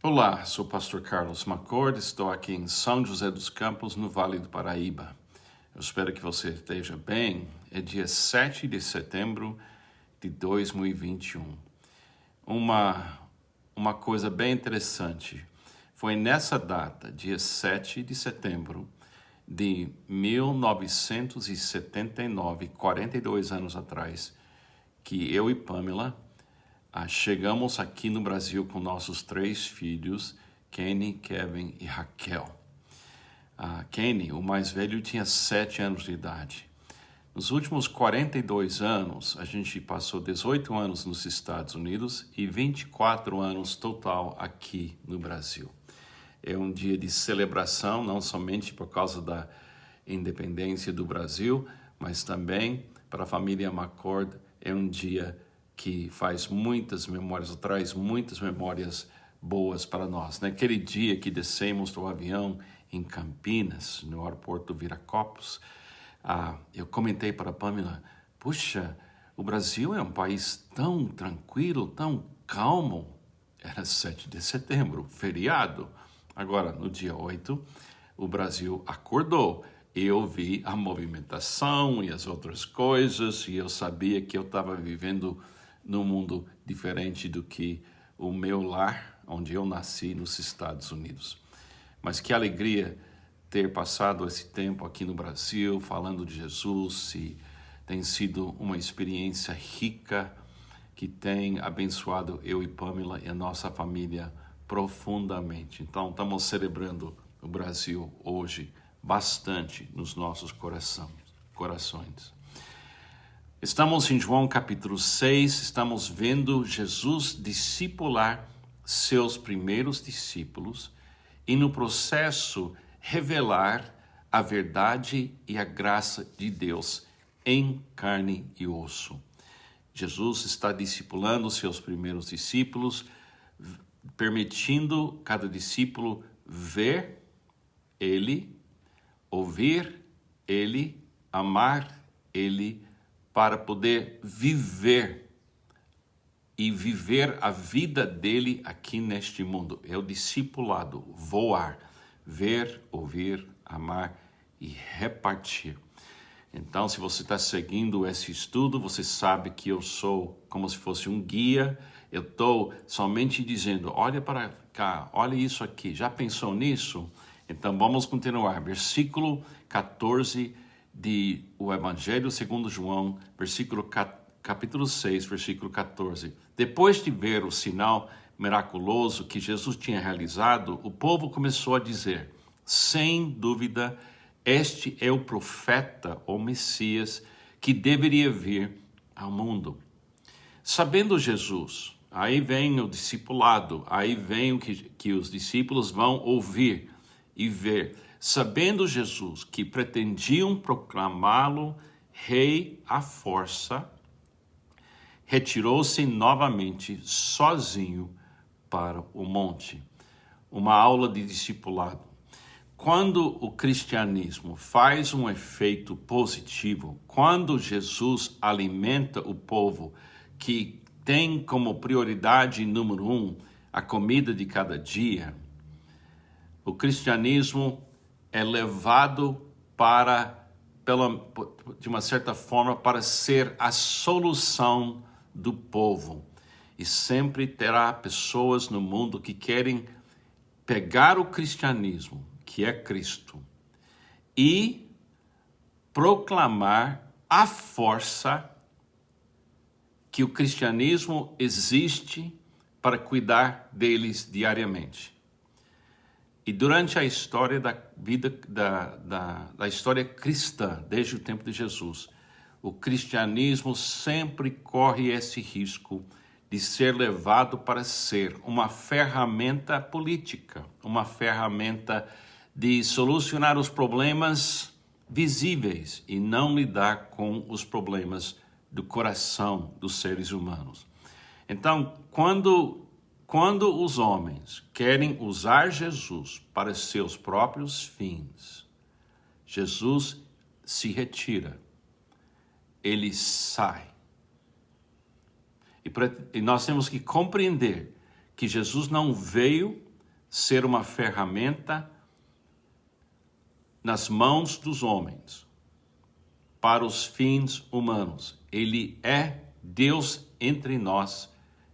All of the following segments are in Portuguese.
Olá, sou o pastor Carlos McCord, estou aqui em São José dos Campos, no Vale do Paraíba. Eu espero que você esteja bem. É dia 7 de setembro de 2021. Uma coisa bem interessante, foi nessa data, dia 7 de setembro de 1979, 42 anos atrás, que eu e Pamela chegamos aqui no Brasil com nossos 3 filhos, Kenny, Kevin e Raquel. Kenny, o mais velho, tinha 7 anos de idade. Nos últimos 42 anos, a gente passou 18 anos nos Estados Unidos e 24 anos total aqui no Brasil. É um dia de celebração, não somente por causa da independência do Brasil, mas também para a família McCord é um dia que faz muitas memórias, traz muitas memórias boas para nós. Naquele dia que descemos do avião em Campinas, no aeroporto Viracopos, eu comentei para a Pamela, puxa, o Brasil é um país tão tranquilo, tão calmo. Era 7 de setembro, feriado. Agora, no dia 8, o Brasil acordou. Eu vi a movimentação e as outras coisas, e eu sabia que eu estava vivendo num mundo diferente do que o meu lar, onde eu nasci, nos Estados Unidos. Mas que alegria ter passado esse tempo aqui no Brasil, falando de Jesus, e tem sido uma experiência rica que tem abençoado eu e Pamela e a nossa família profundamente. Então, estamos celebrando o Brasil hoje bastante nos nossos corações. Estamos em João capítulo 6, estamos vendo Jesus discipular seus primeiros discípulos e no processo revelar a verdade e a graça de Deus em carne e osso. Jesus está discipulando seus primeiros discípulos, permitindo cada discípulo ver Ele, ouvir Ele, amar Ele, para poder viver a vida dele aqui neste mundo. É o discipulado, voar, ver, ouvir, amar e repartir. Então, se você está seguindo esse estudo, você sabe que eu sou como se fosse um guia. Eu estou somente dizendo, olha para cá, olha isso aqui, já pensou nisso? Então, vamos continuar. Versículo 14 o Evangelho segundo João, capítulo 6, versículo 14. Depois de ver o sinal miraculoso que Jesus tinha realizado, o povo começou a dizer, sem dúvida, este é o profeta ou Messias que deveria vir ao mundo. Sabendo Jesus, aí vem o discipulado, aí vem o que os discípulos vão ouvir e ver. Sabendo Jesus que pretendiam proclamá-lo rei à força, retirou-se novamente sozinho para o monte. Uma aula de discipulado. Quando o cristianismo faz um efeito positivo, quando Jesus alimenta o povo que tem como prioridade número 1 a comida de cada dia, o cristianismo é levado de uma certa forma, para ser a solução do povo. E sempre terá pessoas no mundo que querem pegar o cristianismo, que é Cristo, e proclamar à força que o cristianismo existe para cuidar deles diariamente. E durante a história da vida, da história cristã, desde o tempo de Jesus, o cristianismo sempre corre esse risco de ser levado para ser uma ferramenta política, uma ferramenta de solucionar os problemas visíveis e não lidar com os problemas do coração dos seres humanos. Então, quando os homens querem usar Jesus para seus próprios fins, Jesus se retira, ele sai. E nós temos que compreender que Jesus não veio ser uma ferramenta nas mãos dos homens para os fins humanos. Ele é Deus entre nós,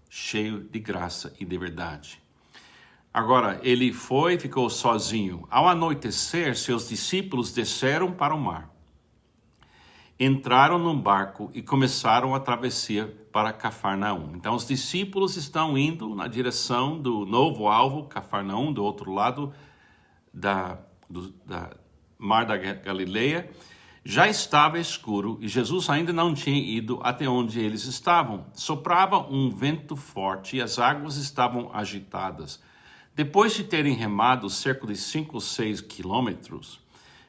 cheio de graça e de verdade. Agora, ele ficou sozinho. Ao anoitecer, seus discípulos desceram para o mar. Entraram num barco e começaram a travessia para Cafarnaum. Então, os discípulos estão indo na direção do novo alvo, Cafarnaum, do outro lado da Mar da Galileia. Já estava escuro e Jesus ainda não tinha ido até onde eles estavam. Soprava um vento forte e as águas estavam agitadas. Depois de terem remado cerca de 5 ou 6 quilômetros,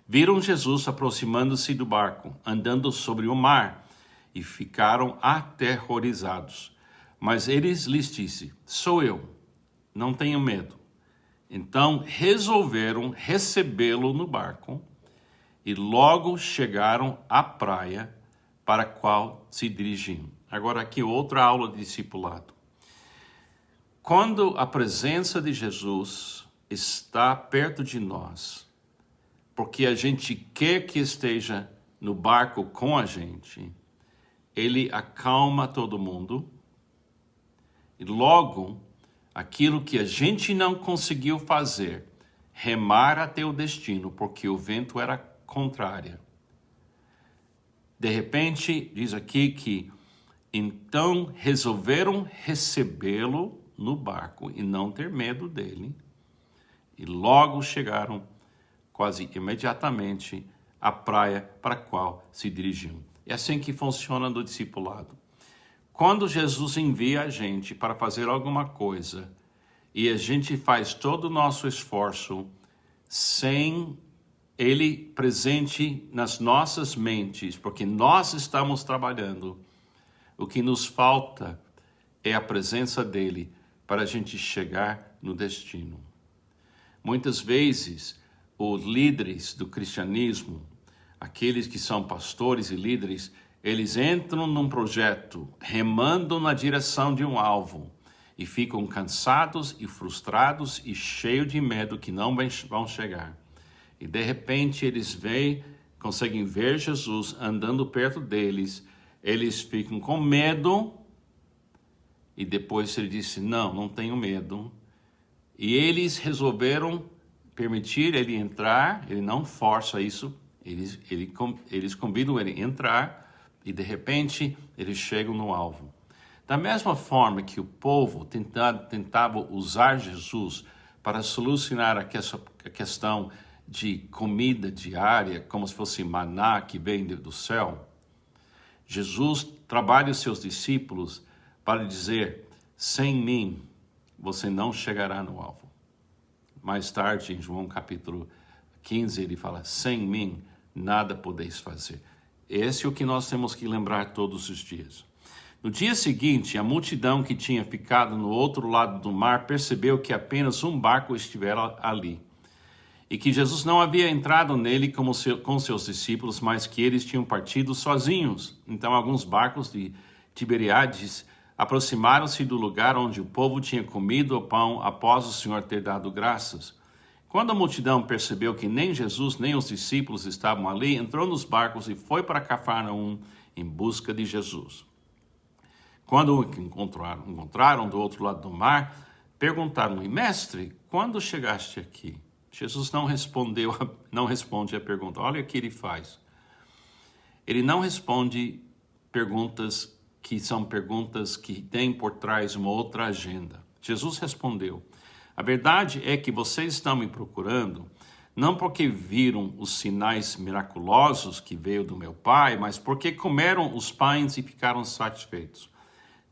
viram Jesus aproximando-se do barco, andando sobre o mar, e ficaram aterrorizados. Mas eles lhes disse: sou eu, não tenham medo. Então resolveram recebê-lo no barco e logo chegaram à praia para a qual se dirigiam. Agora aqui outra aula de discipulado. Quando a presença de Jesus está perto de nós, porque a gente quer que esteja no barco com a gente, ele acalma todo mundo e logo aquilo que a gente não conseguiu fazer, remar até o destino, porque o vento era contrário. De repente, diz aqui que então resolveram recebê-lo no barco e não ter medo dele. E logo chegaram quase imediatamente à praia para a qual se dirigiam. É assim que funciona no discipulado. Quando Jesus envia a gente para fazer alguma coisa e a gente faz todo o nosso esforço sem ele presente nas nossas mentes, porque nós estamos trabalhando, o que nos falta é a presença dele para a gente chegar no destino. Muitas vezes, os líderes do cristianismo, aqueles que são pastores e líderes, eles entram num projeto, remando na direção de um alvo, e ficam cansados e frustrados e cheios de medo que não vão chegar. E de repente eles conseguem ver Jesus andando perto deles, eles ficam com medo, e depois ele disse: não tenho medo. E eles resolveram permitir ele entrar, ele não força isso, eles convidam ele a entrar, e de repente eles chegam no alvo. Da mesma forma que o povo tentava usar Jesus para solucionar a questão de comida diária, como se fosse maná que vem do céu, Jesus trabalha os seus discípulos para dizer: sem mim você não chegará no alvo. Mais tarde, em João capítulo 15, ele fala: sem mim nada podeis fazer. Esse é o que nós temos que lembrar todos os dias. No dia seguinte, a multidão que tinha ficado no outro lado do mar percebeu que apenas um barco estivera ali, e que Jesus não havia entrado nele com seus discípulos, mas que eles tinham partido sozinhos. Então, alguns barcos de Tiberíades aproximaram-se do lugar onde o povo tinha comido o pão após o Senhor ter dado graças. Quando a multidão percebeu que nem Jesus nem os discípulos estavam ali, entrou nos barcos e foi para Cafarnaum em busca de Jesus. Quando o encontraram do outro lado do mar, perguntaram-lhe: mestre, quando chegaste aqui? Jesus não responde a pergunta. Olha o que ele faz. Ele não responde perguntas que são perguntas que têm por trás uma outra agenda. Jesus respondeu: a verdade é que vocês estão me procurando, não porque viram os sinais miraculosos que veio do meu Pai, mas porque comeram os pães e ficaram satisfeitos.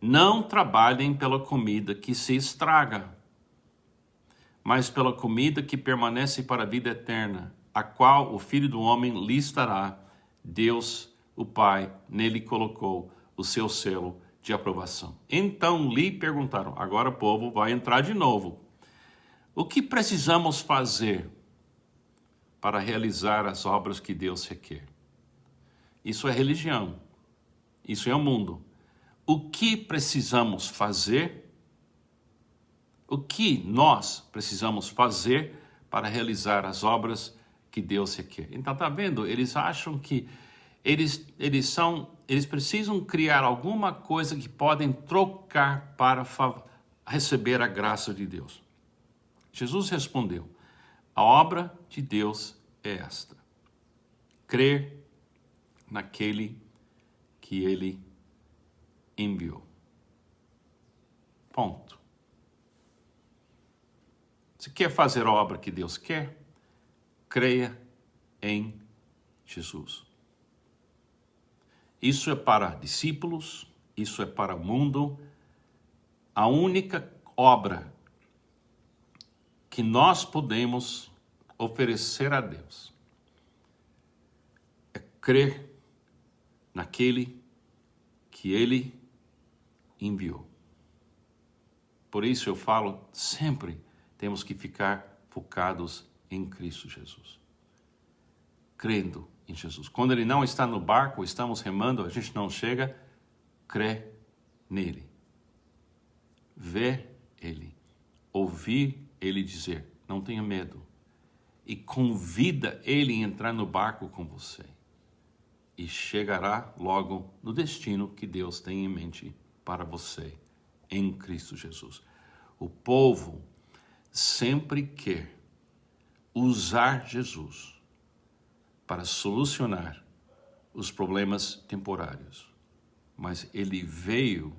Não trabalhem pela comida que se estraga, mas pela comida que permanece para a vida eterna, a qual o Filho do Homem lhes dará. Deus, o Pai, nele colocou o seu selo de aprovação. Então lhe perguntaram, agora o povo vai entrar de novo: o que precisamos fazer para realizar as obras que Deus requer? Isso é religião, isso é o mundo. O que precisamos fazer O que nós precisamos fazer para realizar as obras que Deus requer? Então, tá vendo? Eles acham que eles precisam criar alguma coisa que podem trocar para receber a graça de Deus. Jesus respondeu: a obra de Deus é esta: crer naquele que ele enviou. Ponto. Se quer fazer a obra que Deus quer, creia em Jesus. Isso é para discípulos, isso é para o mundo. A única obra que nós podemos oferecer a Deus é crer naquele que ele enviou. Por isso eu falo sempre, temos que ficar focados em Cristo Jesus. Crendo em Jesus. Quando ele não está no barco, estamos remando, a gente não chega, crê nele. Ver ele. Ouvir ele dizer, não tenha medo. E convida ele a entrar no barco com você. E chegará logo no destino que Deus tem em mente para você, em Cristo Jesus. O povo sempre quer usar Jesus para solucionar os problemas temporários, mas ele veio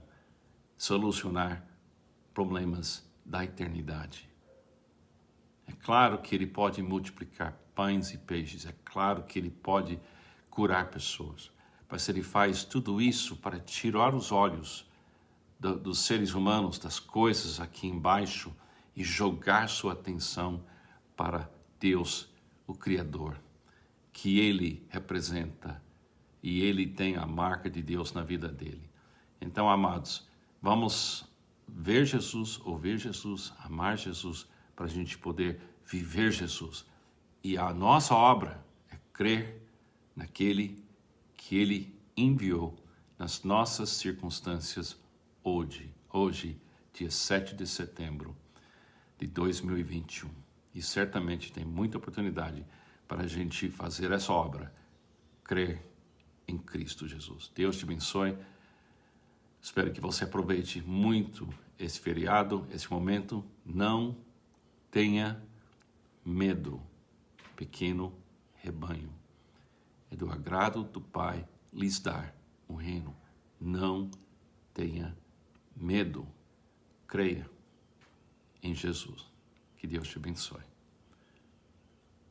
solucionar problemas da eternidade. É claro que ele pode multiplicar pães e peixes, é claro que ele pode curar pessoas, mas ele faz tudo isso para tirar os olhos dos seres humanos, das coisas aqui embaixo, e jogar sua atenção para Deus, o Criador, que ele representa, e ele tem a marca de Deus na vida dele. Então, amados, vamos ver Jesus, ouvir Jesus, amar Jesus, para a gente poder viver Jesus. E a nossa obra é crer naquele que ele enviou nas nossas circunstâncias hoje, dia 7 de setembro de 2021. E certamente tem muita oportunidade para a gente fazer essa obra, crer em Cristo Jesus. Deus te abençoe. Espero que você aproveite muito esse feriado, esse momento. Não tenha medo, pequeno rebanho. É do agrado do Pai lhes dar o reino. Não tenha medo. Creia em Jesus. Que Deus te abençoe.